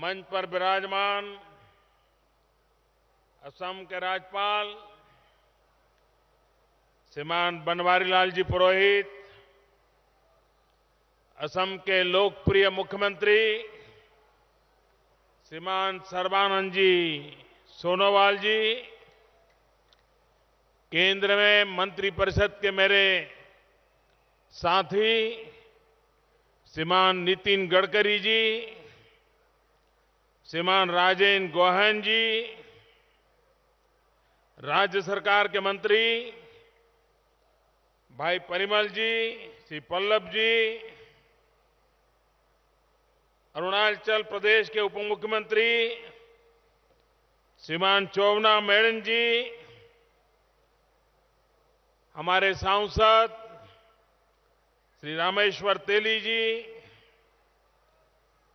मंच पर विराजमान असम के राज्यपाल श्रीमान बनवारी लाल जी पुरोहित, असम के लोकप्रिय मुख्यमंत्री श्रीमान सर्बानंद जी सोनोवाल जी, केंद्र में मंत्रिपरिषद के मेरे साथी श्रीमान नितिन गडकरी जी, श्रीमान राजेंद्र गोहेन जी, राज्य सरकार के मंत्री भाई परिमल जी, श्री पल्लव जी, अरुणाचल प्रदेश के उप मुख्यमंत्री श्रीमान चोवना मेड़न जी, हमारे सांसद श्री रामेश्वर तेली जी,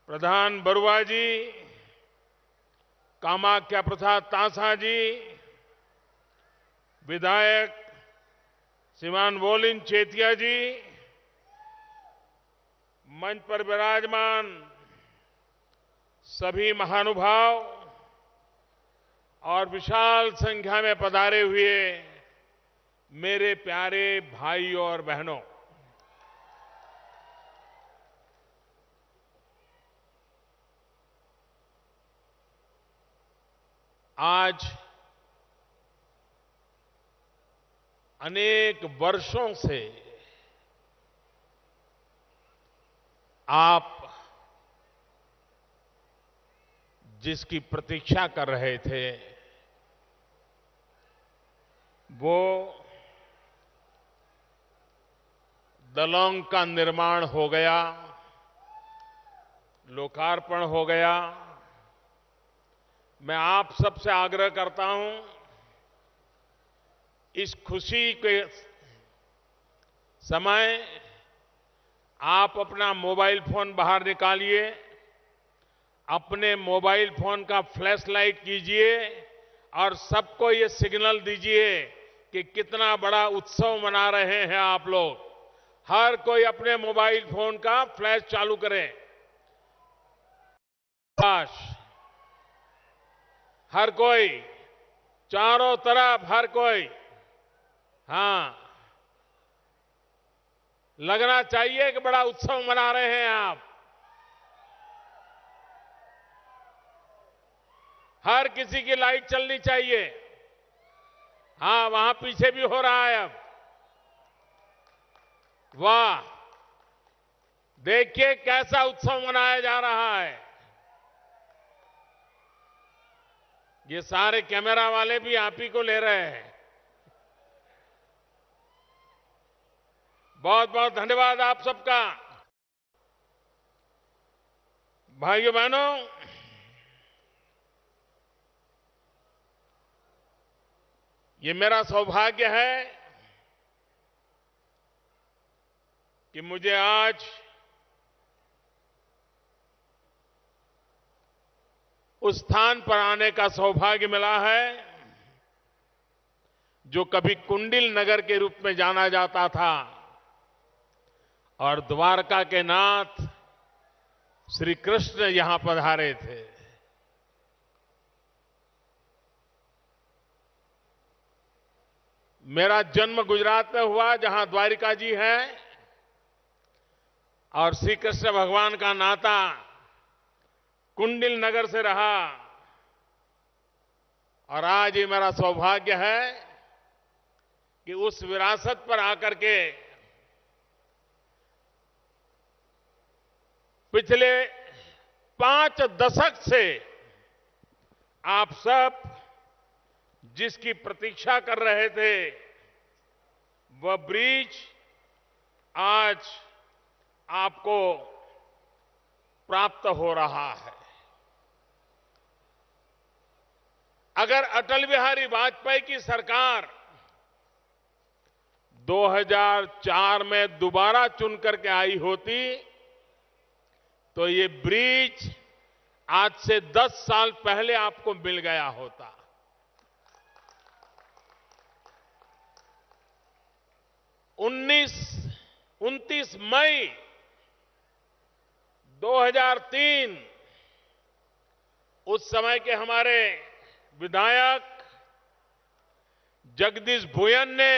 प्रधान बरुआ जी, कामाख्या प्रसाद तांसा जी, विधायक श्रीमान वोलिन चेतिया जी, मंच पर विराजमान सभी महानुभाव और विशाल संख्या में पधारे हुए मेरे प्यारे भाइयों और बहनों, आज अनेक वर्षों से आप जिसकी प्रतीक्षा कर रहे थे वो दलोंग का निर्माण हो गया, लोकार्पण हो गया। मैं आप सबसे आग्रह करता हूं, इस खुशी के समय आप अपना मोबाइल फोन बाहर निकालिए, अपने मोबाइल फोन का फ्लैश लाइट कीजिए और सबको ये सिग्नल दीजिए कि कितना बड़ा उत्सव मना रहे हैं आप लोग। हर कोई अपने मोबाइल फोन का फ्लैश चालू करें। हर कोई, चारों तरफ हर कोई, हां, लगना चाहिए कि बड़ा उत्सव मना रहे हैं आप। हर किसी की लाइट चलनी चाहिए। हां, वहां पीछे भी हो रहा है अब। वाह, देखिए कैसा उत्सव मनाया जा रहा है। ये सारे कैमरा वाले भी आप ही को ले रहे हैं। बहुत बहुत धन्यवाद आप सबका। भाइयों बहनों, ये मेरा सौभाग्य है कि मुझे आज उस स्थान पर आने का सौभाग्य मिला है जो कभी कुंडिल नगर के रूप में जाना जाता था और द्वारका के नाथ श्री कृष्ण यहां पधारे थे। मेरा जन्म गुजरात में हुआ, जहां द्वारिका जी हैं, और श्री कृष्ण भगवान का नाता कुंडिल नगर से रहा। और आज ये मेरा सौभाग्य है कि उस विरासत पर आकर के पिछले 5 दशक से आप सब जिसकी प्रतीक्षा कर रहे थे वह ब्रिज आज आपको प्राप्त हो रहा है। अगर अटल बिहारी वाजपेयी की सरकार 2004 में दोबारा चुन करके आई होती तो ये ब्रिज आज से 10 साल पहले आपको मिल गया होता। 29 मई 2003 उस समय के हमारे विधायक जगदीश भुयन ने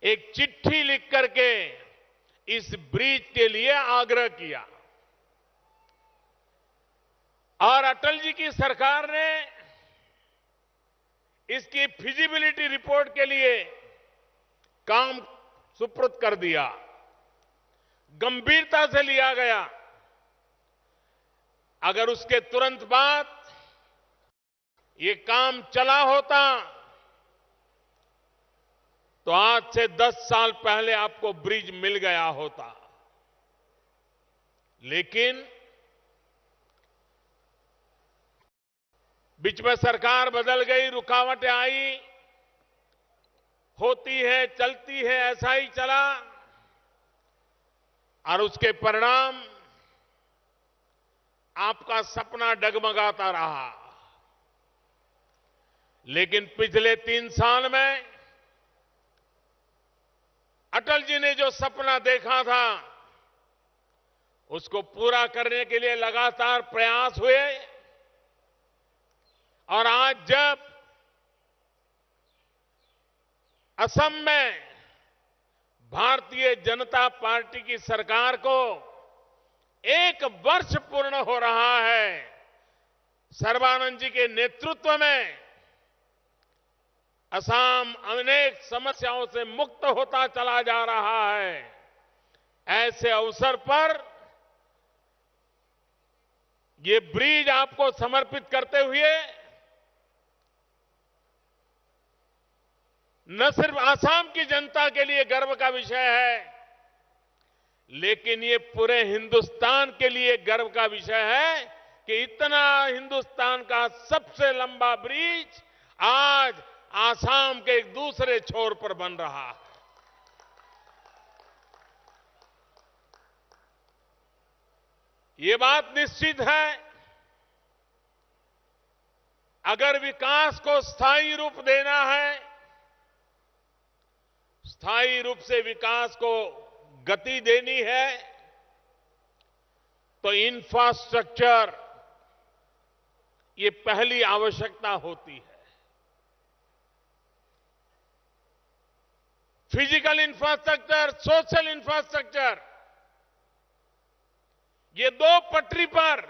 एक चिट्ठी लिख करके इस ब्रिज के लिए आग्रह किया और अटल जी की सरकार ने इसकी फिजिबिलिटी रिपोर्ट के लिए काम सुपुर्द कर दिया, गंभीरता से लिया गया। अगर उसके तुरंत बाद ये काम चला होता तो आज से 10 साल पहले आपको ब्रिज मिल गया होता। लेकिन बीच में सरकार बदल गई, रुकावटें आई, होती है चलती है, ऐसा ही चला और उसके परिणाम आपका सपना डगमगाता रहा। लेकिन पिछले 3 साल में अटल जी ने जो सपना देखा था उसको पूरा करने के लिए लगातार प्रयास हुए और आज जब असम में भारतीय जनता पार्टी की सरकार को 1 वर्ष पूर्ण हो रहा है, सर्बानंद जी के नेतृत्व में असम अनेक समस्याओं से मुक्त होता चला जा रहा है। ऐसे अवसर पर ये ब्रिज आपको समर्पित करते हुए न सिर्फ आसाम की जनता के लिए गर्व का विषय है, लेकिन ये पूरे हिंदुस्तान के लिए गर्व का विषय है कि इतना हिंदुस्तान का सबसे लंबा ब्रिज आज आसाम के एक दूसरे छोर पर बन रहा है। ये बात निश्चित है, अगर विकास को स्थायी रूप देना है, स्थायी रूप से विकास को गति देनी है, तो इंफ्रास्ट्रक्चर ये पहली आवश्यकता होती है। फिजिकल इंफ्रास्ट्रक्चर, सोशल इंफ्रास्ट्रक्चर, ये 2 पटरी पर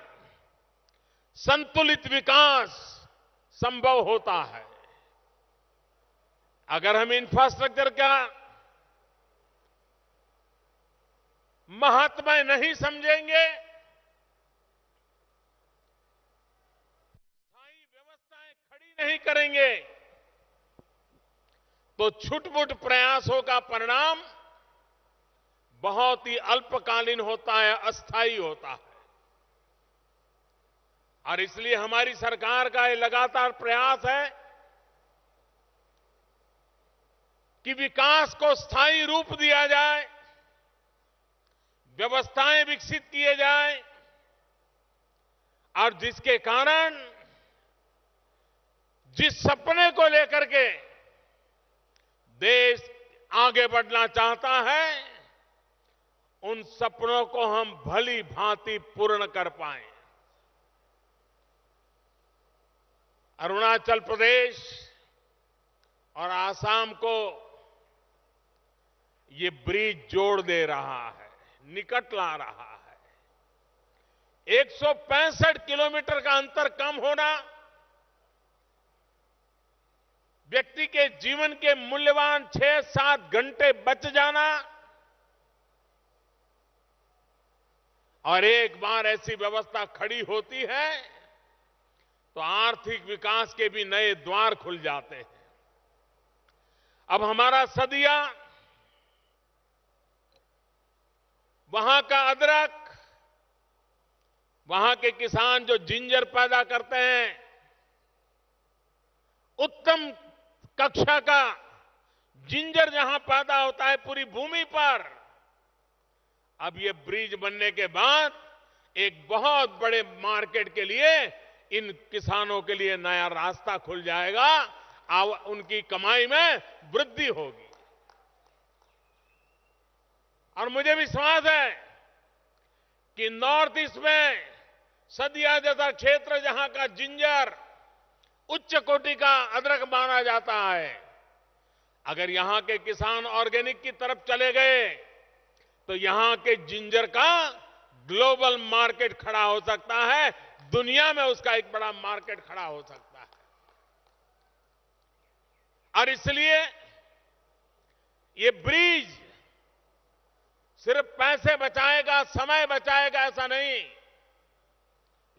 संतुलित विकास संभव होता है। अगर हम इंफ्रास्ट्रक्चर का महत्व नहीं समझेंगे, स्थायी व्यवस्थाएं खड़ी नहीं करेंगे, तो छुटपुट प्रयासों का परिणाम बहुत ही अल्पकालीन होता है, अस्थायी होता है। और इसलिए हमारी सरकार का ये लगातार प्रयास है कि विकास को स्थायी रूप दिया जाए, व्यवस्थाएं विकसित किए जाए और जिसके कारण जिस सपने को लेकर के देश आगे बढ़ना चाहता है, उन सपनों को हम भली भांति पूर्ण कर पाएं। अरुणाचल प्रदेश और आसाम को ये ब्रिज जोड़ दे रहा है, निकट ला रहा है। 165 किलोमीटर का अंतर कम होना, व्यक्ति के जीवन के मूल्यवान 6-7 घंटे बच जाना और एक बार ऐसी व्यवस्था खड़ी होती है तो आर्थिक विकास के भी नए द्वार खुल जाते हैं। अब हमारा सदिया, वहां का अदरक, वहां के किसान जो जिंजर पैदा करते हैं, उत्तम कक्षा का जिंजर जहां पैदा होता है पूरी भूमि पर, अब ये ब्रिज बनने के बाद एक बहुत बड़े मार्केट के लिए, इन किसानों के लिए नया रास्ता खुल जाएगा, उनकी कमाई में वृद्धि होगी। और मुझे विश्वास है कि नॉर्थ ईस्ट में सदिया जैसा क्षेत्र जहां का जिंजर उच्च कोटि का अदरक माना जाता है, अगर यहां के किसान ऑर्गेनिक की तरफ चले गए तो यहां के जिंजर का ग्लोबल मार्केट खड़ा हो सकता है, दुनिया में उसका एक बड़ा मार्केट खड़ा हो सकता है। और इसलिए ये ब्रिज सिर्फ पैसे बचाएगा, समय बचाएगा ऐसा नहीं,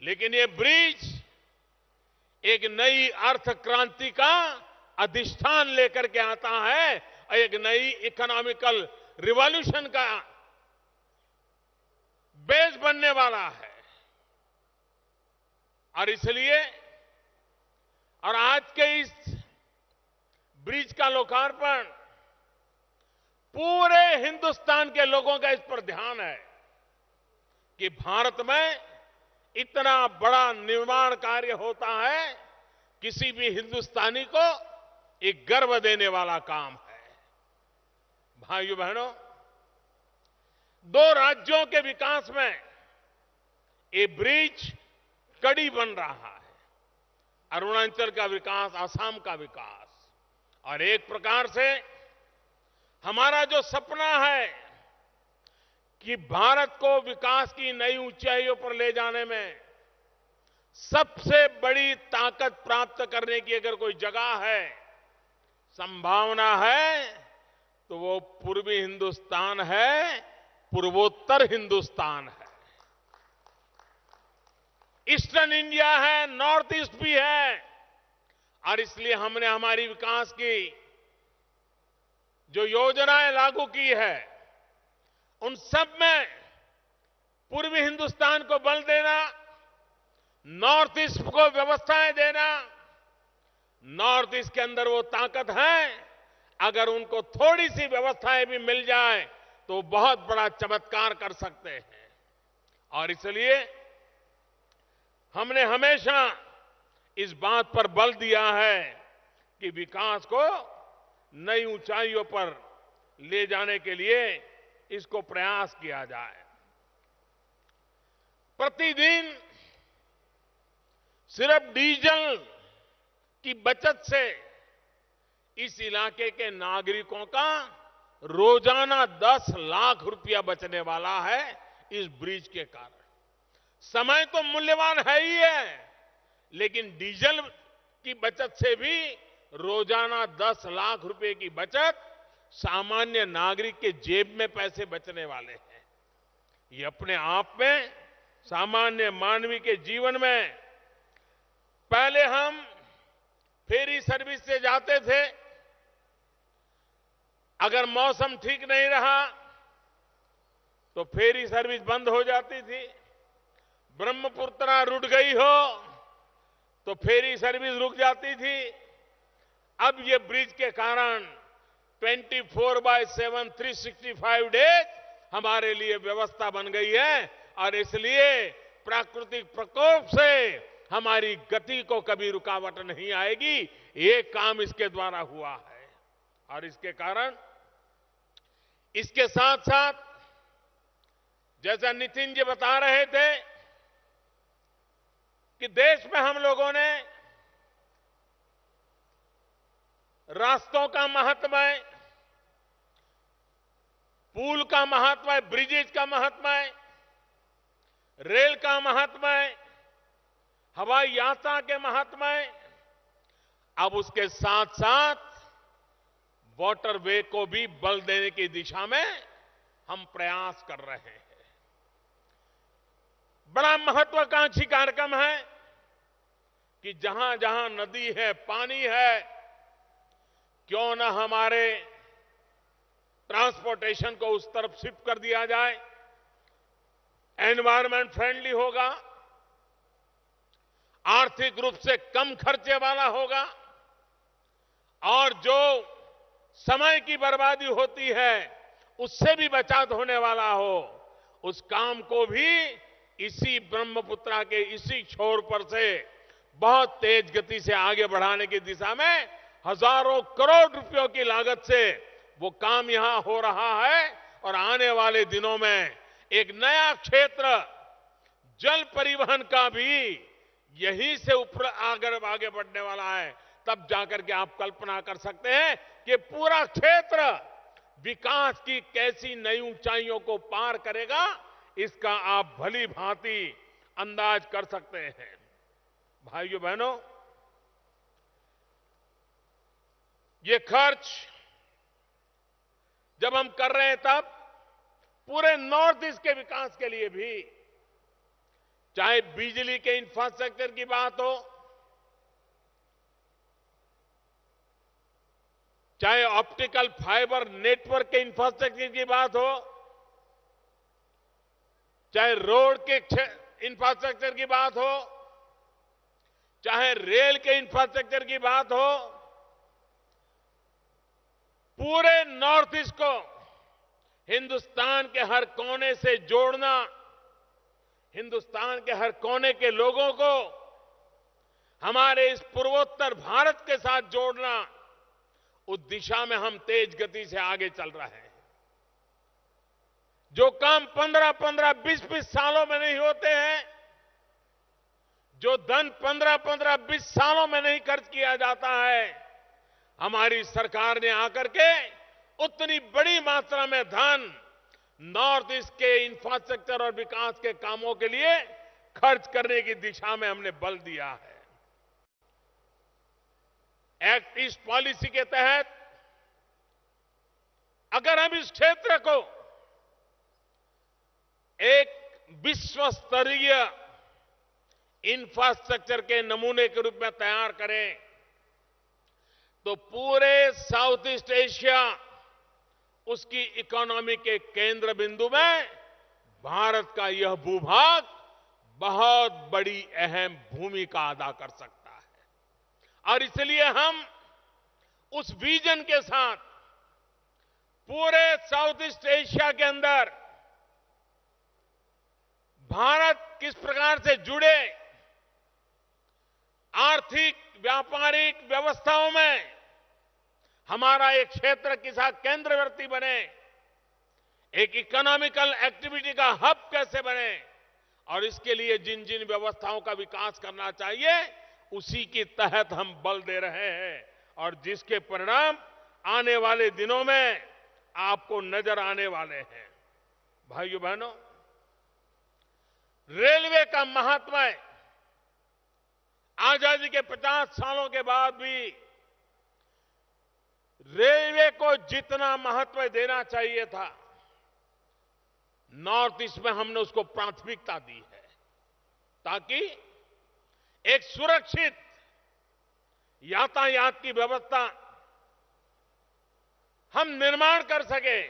लेकिन ये ब्रिज एक नई अर्थ क्रांति का अधिष्ठान लेकर के आता है और एक नई इकोनॉमिकल रिवॉल्यूशन का बेस बनने वाला है। और इसलिए और आज के इस ब्रिज का लोकार्पण पूरे हिंदुस्तान के लोगों का इस पर ध्यान है कि भारत में इतना बड़ा निर्माण कार्य होता है, किसी भी हिंदुस्तानी को एक गर्व देने वाला काम है। भाइयों बहनों, दो राज्यों के विकास में ये ब्रिज कड़ी बन रहा है, अरुणाचल का विकास, असम का विकास, और एक प्रकार से हमारा जो सपना है कि भारत को विकास की नई ऊंचाइयों पर ले जाने में सबसे बड़ी ताकत प्राप्त करने की अगर कोई जगह है, संभावना है, तो वो पूर्वी हिंदुस्तान है, पूर्वोत्तर हिंदुस्तान है, ईस्टर्न इंडिया है, नॉर्थ ईस्ट भी है। और इसलिए हमने हमारी विकास की जो योजनाएं लागू की है, उन सब में पूर्वी हिंदुस्तान को बल देना, नॉर्थ ईस्ट को व्यवस्थाएं देना। नॉर्थ ईस्ट के अंदर वो ताकत है, अगर उनको थोड़ी सी व्यवस्थाएं भी मिल जाए तो बहुत बड़ा चमत्कार कर सकते हैं। और इसलिए हमने हमेशा इस बात पर बल दिया है कि विकास को नई ऊंचाइयों पर ले जाने के लिए इसको प्रयास किया जाए। प्रतिदिन सिर्फ डीजल की बचत से इस इलाके के नागरिकों का रोजाना 10 लाख रुपया बचने वाला है इस ब्रिज के कारण। समय तो मूल्यवान है ही है, लेकिन डीजल की बचत से भी रोजाना 10 लाख रुपए की बचत, सामान्य नागरिक के जेब में पैसे बचने वाले हैं। ये अपने आप में सामान्य मानवी के जीवन में, पहले हम फेरी सर्विस से जाते थे, अगर मौसम ठीक नहीं रहा तो फेरी सर्विस बंद हो जाती थी। ब्रह्मपुत्र रुक गई हो तो फेरी सर्विस रुक जाती थी। अब ये ब्रिज के कारण 24/7 365 डेज हमारे लिए व्यवस्था बन गई है, और इसलिए प्राकृतिक प्रकोप से हमारी गति को कभी रुकावट नहीं आएगी। ये काम इसके द्वारा हुआ है। और इसके कारण, इसके साथ साथ जैसा नितिन जी बता रहे थे कि देश में हम लोगों ने रास्तों का महत्व है, पुल का महत्व है, ब्रिजेज का महत्व है, रेल का महत्व है, हवाई यात्रा के महत्व है। अब उसके साथ साथ वाटरवे को भी बल देने की दिशा में हम प्रयास कर रहे हैं। बड़ा महत्वाकांक्षी कार्यक्रम है कि जहां जहां नदी है, पानी है, क्यों न हमारे ट्रांसपोर्टेशन को उस तरफ शिफ्ट कर दिया जाए। एनवायरमेंट फ्रेंडली होगा, आर्थिक रूप से कम खर्चे वाला होगा, और जो समय की बर्बादी होती है उससे भी बचाव होने वाला हो, उस काम को भी इसी ब्रह्मपुत्र के इसी छोर पर से बहुत तेज गति से आगे बढ़ाने की दिशा में हजारों करोड़ रुपयों की लागत से वो काम यहां हो रहा है। और आने वाले दिनों में एक नया क्षेत्र जल परिवहन का भी यहीं से ऊपर आगे बढ़ने वाला है। तब जाकर के आप कल्पना कर सकते हैं कि पूरा क्षेत्र विकास की कैसी नई ऊंचाइयों को पार करेगा, इसका आप भली भांति अंदाज कर सकते हैं। भाइयों बहनों, ये खर्च जब हम कर रहे हैं तब पूरे नॉर्थ ईस्ट के विकास के लिए भी, चाहे बिजली के इंफ्रास्ट्रक्चर की बात हो, चाहे ऑप्टिकल फाइबर नेटवर्क के इंफ्रास्ट्रक्चर की बात हो, चाहे रोड के इंफ्रास्ट्रक्चर की बात हो, चाहे रेल के इंफ्रास्ट्रक्चर की बात हो, पूरे नॉर्थ ईस्ट को हिंदुस्तान के हर कोने से जोड़ना, हिंदुस्तान के हर कोने के लोगों को हमारे इस पूर्वोत्तर भारत के साथ जोड़ना, उस दिशा में हम तेज गति से आगे चल रहे हैं। जो काम 15-15, 20-20 सालों में नहीं होते हैं, जो धन 15-15, 20 सालों में नहीं खर्च किया जाता है, हमारी सरकार ने आकर के उतनी बड़ी मात्रा में धन नॉर्थ ईस्ट के इंफ्रास्ट्रक्चर और विकास के कामों के लिए खर्च करने की दिशा में हमने बल दिया है। एक्ट ईस्ट पॉलिसी के तहत अगर हम इस क्षेत्र को एक विश्व स्तरीय इंफ्रास्ट्रक्चर के नमूने के रूप में तैयार करें, तो पूरे साउथ ईस्ट एशिया उसकी इकोनॉमी के केंद्र बिंदु में भारत का यह भूभाग बहुत बड़ी अहम भूमिका अदा कर सकता है। और इसलिए हम उस विजन के साथ पूरे साउथ ईस्ट एशिया के अंदर भारत किस प्रकार से जुड़े, आर्थिक व्यापारिक व्यवस्थाओं में हमारा एक क्षेत्र किसा केंद्रवर्ती बने, एक इकोनॉमिकल एक्टिविटी का हब कैसे बने, और इसके लिए जिन जिन व्यवस्थाओं का विकास करना चाहिए उसी के तहत हम बल दे रहे हैं, और जिसके परिणाम आने वाले दिनों में आपको नजर आने वाले हैं। भाइयों बहनों, रेलवे का महत्व है। आजादी के 50 सालों के बाद भी रेलवे को जितना महत्व देना चाहिए था, नॉर्थ ईस्ट में हमने उसको प्राथमिकता दी है, ताकि एक सुरक्षित यातायात की व्यवस्था हम निर्माण कर सके।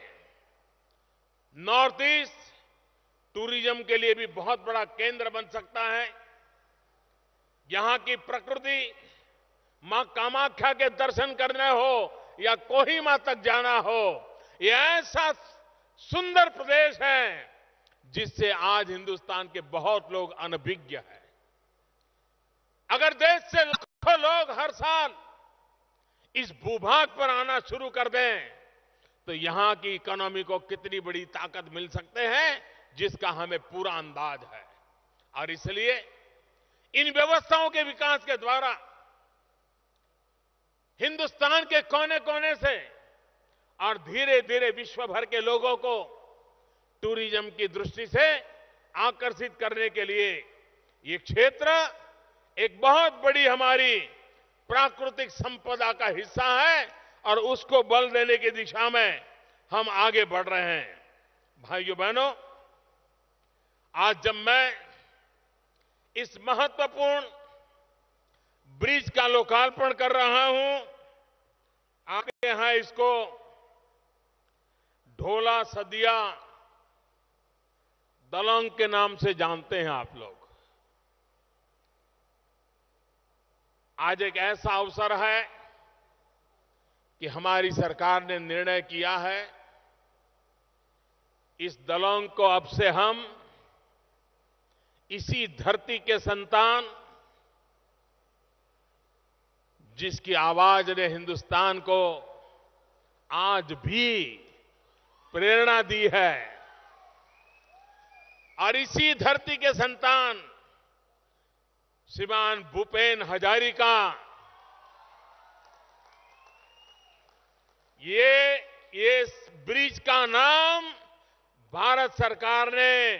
नॉर्थ ईस्ट टूरिज्म के लिए भी बहुत बड़ा केंद्र बन सकता है। यहां की प्रकृति, मां कामाख्या के दर्शन करने हो या कोहिमा तक जाना हो, यह ऐसा सुंदर प्रदेश है जिससे आज हिंदुस्तान के बहुत लोग अनभिज्ञ हैं। अगर देश से लाखों लोग हर साल इस भूभाग पर आना शुरू कर दें, तो यहां की इकोनॉमी को कितनी बड़ी ताकत मिल सकते हैं, जिसका हमें पूरा अंदाज है। और इसलिए इन व्यवस्थाओं के विकास के द्वारा हिंदुस्तान के कोने कोने से और धीरे धीरे विश्व भर के लोगों को टूरिज्म की दृष्टि से आकर्षित करने के लिए ये क्षेत्र एक बहुत बड़ी हमारी प्राकृतिक संपदा का हिस्सा है, और उसको बल देने की दिशा में हम आगे बढ़ रहे हैं। भाइयों बहनों, आज जब मैं इस महत्वपूर्ण ब्रिज का लोकार्पण कर रहा हूं, आपके यहां इसको ढोला सदिया दलोंग के नाम से जानते हैं आप लोग। आज एक ऐसा अवसर है कि हमारी सरकार ने निर्णय किया है, इस दलोंग को अब से हम इसी धरती के संतान, जिसकी आवाज ने हिंदुस्तान को आज भी प्रेरणा दी है, और इसी धरती के संतान श्रीमान भूपेन हजारिका ये ब्रिज का नाम भारत सरकार ने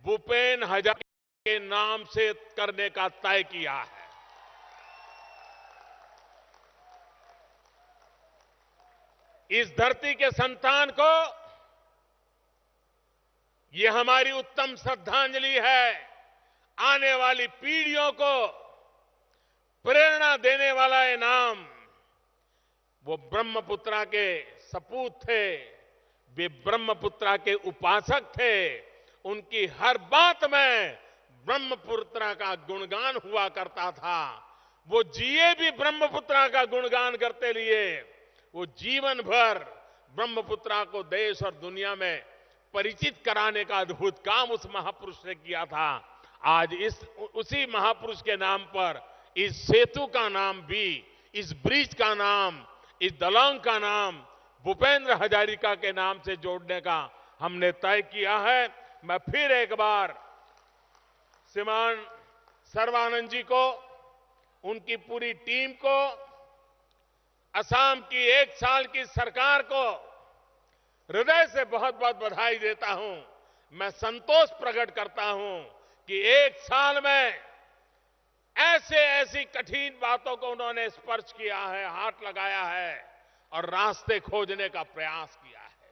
भूपेन हजारिका के नाम से करने का तय किया है। इस धरती के संतान को ये हमारी उत्तम श्रद्धांजलि है। आने वाली पीढ़ियों को प्रेरणा देने वाला ये नाम, वो ब्रह्मपुत्रा के सपूत थे, वे ब्रह्मपुत्रा के उपासक थे। उनकी हर बात में ब्रह्मपुत्रा का गुणगान हुआ करता था। वो जिए भी ब्रह्मपुत्रा का गुणगान करते लिए। वो जीवन भर ब्रह्मपुत्रा को देश और दुनिया में परिचित कराने का अद्भुत काम उस महापुरुष ने किया था। आज उसी महापुरुष के नाम पर इस सेतु का नाम भी, इस ब्रिज का नाम, इस दलांग का नाम भूपेंद्र हजारिका के नाम से जोड़ने का हमने तय किया है। मैं फिर एक बार श्रीमान सर्बानंद जी को, उनकी पूरी टीम को, असम की 1 साल की सरकार को हृदय से बहुत बहुत बधाई देता हूं। मैं संतोष प्रकट करता हूं कि 1 साल में ऐसी कठिन बातों को उन्होंने स्पर्श किया है, हाथ लगाया है और रास्ते खोजने का प्रयास किया है।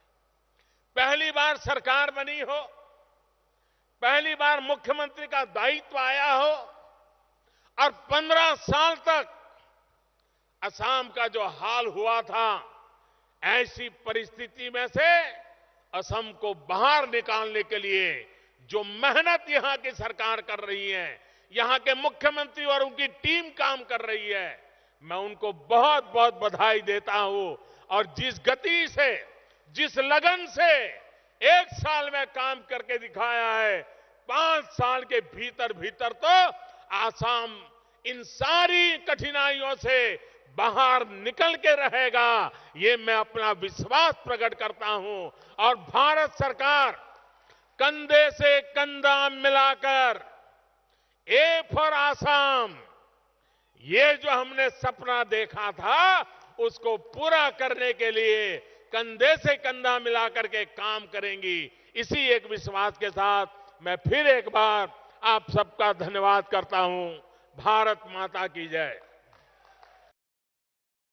पहली बार सरकार बनी हो, पहली बार मुख्यमंत्री का दायित्व आया हो और 15 साल तक असम का जो हाल हुआ था, ऐसी परिस्थिति में से असम को बाहर निकालने के लिए जो मेहनत यहां की सरकार कर रही है, यहां के मुख्यमंत्री और उनकी टीम काम कर रही है, मैं उनको बहुत बहुत बधाई देता हूं। और जिस गति से, जिस लगन से 1 साल में काम करके दिखाया है, 5 साल के भीतर भीतर तो असम इन सारी कठिनाइयों से बाहर निकल के रहेगा, ये मैं अपना विश्वास प्रकट करता हूं। और भारत सरकार कंधे से कंधा मिलाकर ए फॉर आसाम, ये जो हमने सपना देखा था, उसको पूरा करने के लिए कंधे से कंधा मिलाकर के काम करेंगी। इसी एक विश्वास के साथ मैं फिर एक बार आप सबका धन्यवाद करता हूं। भारत माता की जय।